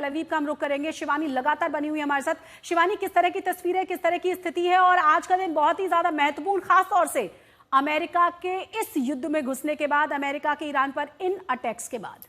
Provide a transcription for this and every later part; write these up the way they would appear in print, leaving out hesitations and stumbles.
अवीव का हम रुख करेंगे। शिवानी लगातार बनी हुई है हमारे साथ। शिवानी, किस तरह की तस्वीर है, किस तरह की स्थिति है, और आज का दिन बहुत ही ज्यादा महत्वपूर्ण, खास तौर से अमेरिका के इस युद्ध में घुसने के बाद, अमेरिका के ईरान पर इन अटैक्स के बाद।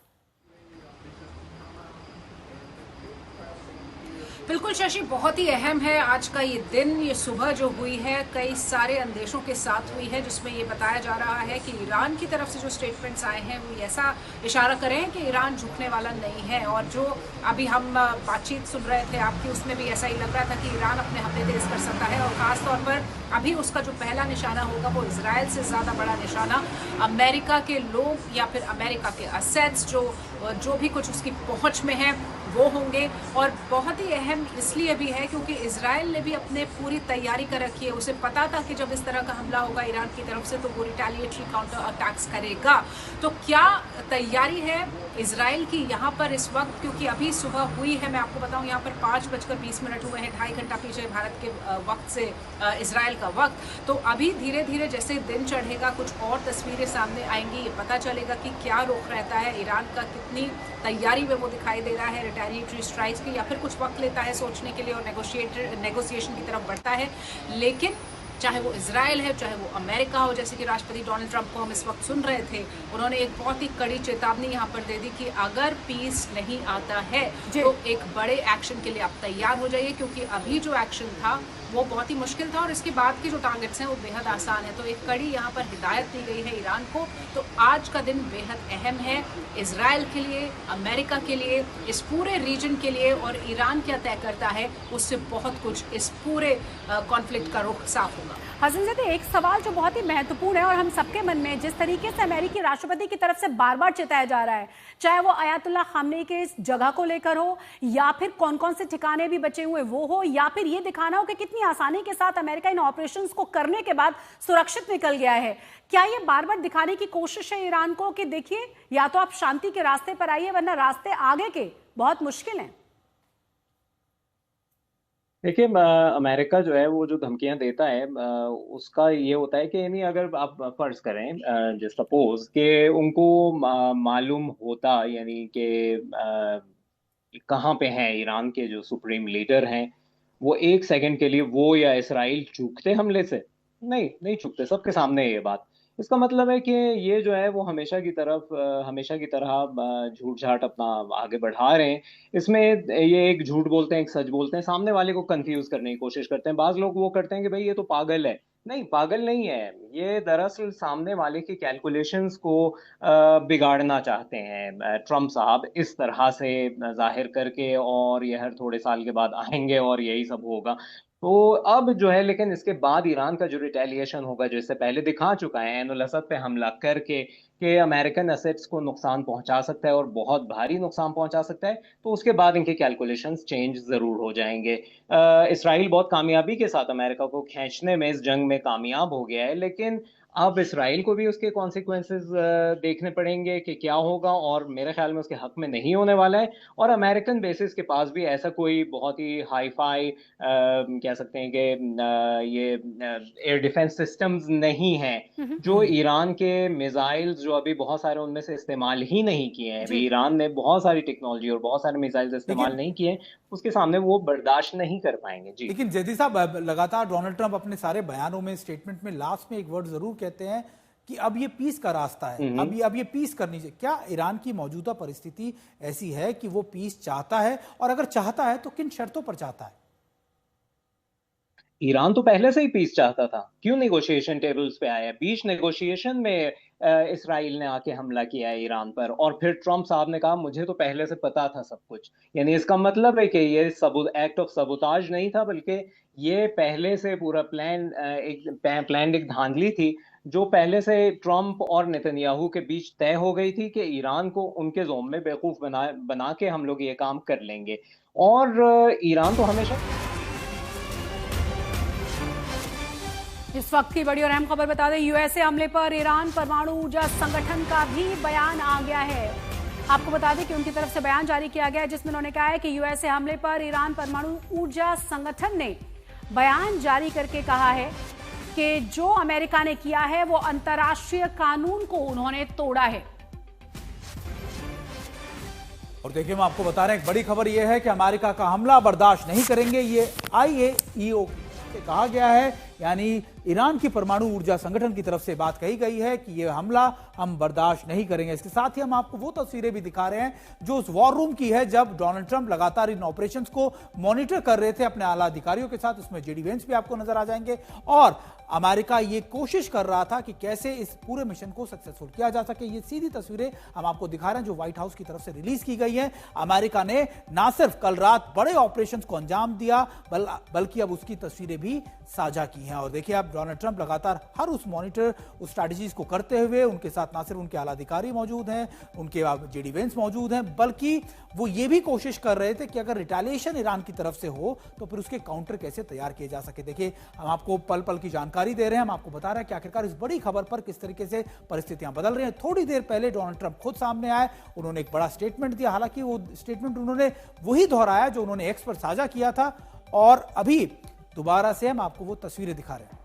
बिल्कुल शशि, बहुत ही अहम है आज का ये दिन। ये सुबह जो हुई है कई सारे अंदेशों के साथ हुई है, जिसमें ये बताया जा रहा है कि ईरान की तरफ से जो स्टेटमेंट्स आए हैं वो ऐसा इशारा करें कि ईरान झुकने वाला नहीं है। और जो अभी हम बातचीत सुन रहे थे आपकी, उसमें भी ऐसा ही लग रहा था कि ईरान अपने हमले तेज कर सकता है, और खासतौर पर अभी उसका जो पहला निशाना होगा वो इजराइल से ज़्यादा बड़ा निशाना अमेरिका के लोग या फिर अमेरिका के असेट्स जो भी कुछ उसकी पहुंच में है वो होंगे। और बहुत ही अहम इसलिए भी है क्योंकि इजराइल ने भी अपने पूरी तैयारी कर रखी है। उसे पता था कि जब इस तरह का हमला होगा ईरान की तरफ से तो वो रिटेलिएटरी काउंटर अटैक्स करेगा। तो क्या तैयारी है इजराइल की यहाँ पर इस वक्त, क्योंकि अभी सुबह हुई है, मैं आपको बताऊँ यहाँ पर 5:20 हुए हैं, 2.5 घंटा पीछे भारत के वक्त से इजराइल का वक्त। तो अभी धीरे धीरे जैसे दिन चढ़ेगा कुछ और तस्वीरें सामने आएंगी, ये पता चलेगा कि क्या रुख रहता है ईरान का, कितनी तैयारी में वो दिखाई दे रहा है रिटेलिएटरी स्ट्राइक्स की, या फिर कुछ वक्त लेता है सोचने के लिए और नेगोशिएशन की तरफ बढ़ता है। लेकिन चाहे वो इजराइल है, चाहे वो अमेरिका हो, जैसे कि राष्ट्रपति डोनाल्ड ट्रंप को हम इस वक्त सुन रहे थे, उन्होंने एक बहुत ही कड़ी चेतावनी यहाँ पर दे दी कि अगर पीस नहीं आता है तो एक बड़े एक्शन के लिए आप तैयार हो जाइए, क्योंकि अभी जो एक्शन था वो बहुत ही मुश्किल था और इसके बाद के जो टारगेट्स हैं वो बेहद आसान है। तो एक कड़ी यहाँ पर हिदायत दी गई है ईरान को। तो आज का दिन बेहद अहम है इजराइल के लिए, अमेरिका के लिए, इस पूरे रीजन के लिए। और ईरान क्या तय करता है उससे बहुत कुछ इस पूरे कॉन्फ्लिक्ट का रुख साफ होगा। हसनज़ादे, एक सवाल जो बहुत ही महत्वपूर्ण है और हम सबके मन में, जिस तरीके से अमेरिकी राष्ट्रपति की तरफ से बार बार चिताया जा रहा है, चाहे वो अयातुल्ला खामनेई के इस जगह को लेकर हो, या फिर कौन कौन से ठिकाने भी बचे हुए वो हो, या फिर ये दिखाना हो कि कितनी आसानी के साथ अमेरिका इन ऑपरेशंस को करने के बाद सुरक्षित निकल गया है। क्या ये बार बार दिखाने की कोशिश है ईरान को कि देखिए, या तो आप शांति के रास्ते पर आइए वरना रास्ते आगे के बहुत मुश्किल हैं? देखिए, अमेरिका जो है वो जो धमकियां देता है उसका ये होता है कि नहीं, अगर आप फर्ज करें जो सपोज कि उनको मालूम होता, यानी कि कहाँ पे हैं ईरान के जो सुप्रीम लीडर हैं, वो एक सेकंड के लिए वो या इसराइल चूकते हमले से? नहीं, नहीं चूकते, सबके सामने है ये बात। इसका मतलब है कि ये जो है वो हमेशा की तरह झूठ झाट अपना आगे बढ़ा रहे हैं। इसमें ये एक झूठ बोलते हैं, एक सच बोलते हैं, सामने वाले को कंफ्यूज करने की कोशिश करते हैं। बाज लोग वो करते हैं कि भाई ये तो पागल है। नहीं, पागल नहीं है ये, दरअसल सामने वाले की कैलकुलेशंस को बिगाड़ना चाहते हैं ट्रम्प साहब, इस तरह से जाहिर करके, और ये हर थोड़े साल के बाद आएंगे और यही सब होगा। तो अब जो है, लेकिन इसके बाद ईरान का जो रिटेलिएशन होगा, जो इससे पहले दिखा चुका है ऐन उल असद पे हमला करके, कि अमेरिकन एसेट्स को नुकसान पहुंचा सकता है और बहुत भारी नुकसान पहुंचा सकता है, तो उसके बाद इनके कैलकुलेशंस चेंज जरूर हो जाएंगे। इसराइल बहुत कामयाबी के साथ अमेरिका को खींचने में इस जंग में कामयाब हो गया है, लेकिन अब इसराइल को भी उसके कॉन्सिक्वेंसेस देखने पड़ेंगे कि क्या होगा, और मेरे ख्याल में उसके हक में नहीं होने वाला है। और अमेरिकन बेसिस के पास भी ऐसा कोई बहुत ही हाई फाई कह सकते हैं कि ये एयर डिफेंस सिस्टम्स नहीं हैं। जो ईरान के मिसाइल्स जो अभी बहुत सारे उनमें से इस्तेमाल ही नहीं किए हैं, अभी ईरान ने बहुत सारी टेक्नोलॉजी और बहुत सारे मिसाइल्स इस्तेमाल नहीं किए, उसके सामने वो बर्दाश्त नहीं कर पाएंगे। जी, लेकिन जैदी साहब, लगातार डोनाल्ड ट्रंप अपने सारे बयानों में, स्टेटमेंट में लास्ट में एक वर्ड जरूर कहते हैं कि अब ये पीस का रास्ता है, अब ये पीस करनी चाहिए। क्या ईरान की मौजूदा परिस्थिति ऐसी है कि वो पीस चाहता है, और अगर चाहता है तो किन शर्तों पर चाहता है? ईरान तो पहले से ही पीस चाहता था, क्यों नेगोशिएशन टेबल्स पे आया? बीच नेगोशिएशन में इसराइल ने आके हमला किया है ईरान पर, और फिर ट्रम्प साहब ने कहा मुझे तो पहले से पता था सब कुछ। यानी इसका मतलब है कि ये एक्ट ऑफ सबोताज नहीं था, बल्कि ये पहले से पूरा प्लान एक धांधली थी, जो पहले से ट्रम्प और नेतन्याहू के बीच तय हो गई थी कि ईरान को उनके जोम में बेवकूफ बना के हम लोग ये काम कर लेंगे। और ईरान तो हमेशा। इस वक्त की बड़ी और अहम खबर बता दें, यूएसए हमले पर ईरान परमाणु ऊर्जा संगठन का भी बयान आ गया है। आपको बता दें कि उनकी तरफ से बयान जारी किया गया है, जिसमें उन्होंने कहा है कि यूएसए हमले पर ईरान परमाणु ऊर्जा संगठन ने बयान जारी करके कहा है कि जो अमेरिका ने किया है वो अंतर्राष्ट्रीय कानून को उन्होंने तोड़ा है। और देखिए, हम आपको बता रहे हैं, एक बड़ी खबर यह है कि अमेरिका का हमला बर्दाश्त नहीं करेंगे, ये IAEO से कहा गया है, यानी ईरान की परमाणु ऊर्जा संगठन की तरफ से बात कही गई है कि यह हमला हम बर्दाश्त नहीं करेंगे। इसके साथ ही हम आपको वो तस्वीरें भी दिखा रहे हैं जो उस वॉर रूम की है, जब डोनाल्ड ट्रंप लगातार इन ऑपरेशंस को मॉनिटर कर रहे थे अपने आला अधिकारियों के साथ। उसमें जेडी वेंस भी आपको नजर आ जाएंगे और अमेरिका ये कोशिश कर रहा था कि कैसे इस पूरे मिशन को सक्सेसफुल किया जा सके। ये सीधी तस्वीरें हम आपको दिखा रहे हैं जो व्हाइट हाउस की तरफ से रिलीज की गई है। अमेरिका ने ना सिर्फ कल रात बड़े ऑपरेशंस को अंजाम दिया, बल्कि अब उसकी तस्वीरें भी साझा की हैं। और देखिए, अब डोनाल्ड ट्रंप लगातार हर उस मॉनिटर, उस स्ट्रैटेजीज को करते हुए, उनके साथ ना सिर्फ उनके आला अधिकारी मौजूद हैं, उनके जेडी वेंस मौजूद हैं, बल्कि वो ये भी कोशिश कर रहे थे कि अगर रिटेलिएशन ईरान की तरफ से हो तो फिर उसके काउंटर कैसे तैयार किए जा सके। देखिए, हम आपको पल पल की जानकारी दे रहे हैं, हम आपको बता रहे हैं कि आखिरकार इस बड़ी खबर पर किस तरीके से परिस्थितियां बदल रही हैं। थोड़ी देर पहले डोनाल्ड ट्रंप खुद सामने आए, उन्होंने एक बड़ा स्टेटमेंट दिया। हालांकि वो स्टेटमेंट उन्होंने वही दोहराया जो उन्होंने एक्स पर साझा किया था। और अभी दोबारा से हम आपको वो तस्वीरें दिखा रहे हैं।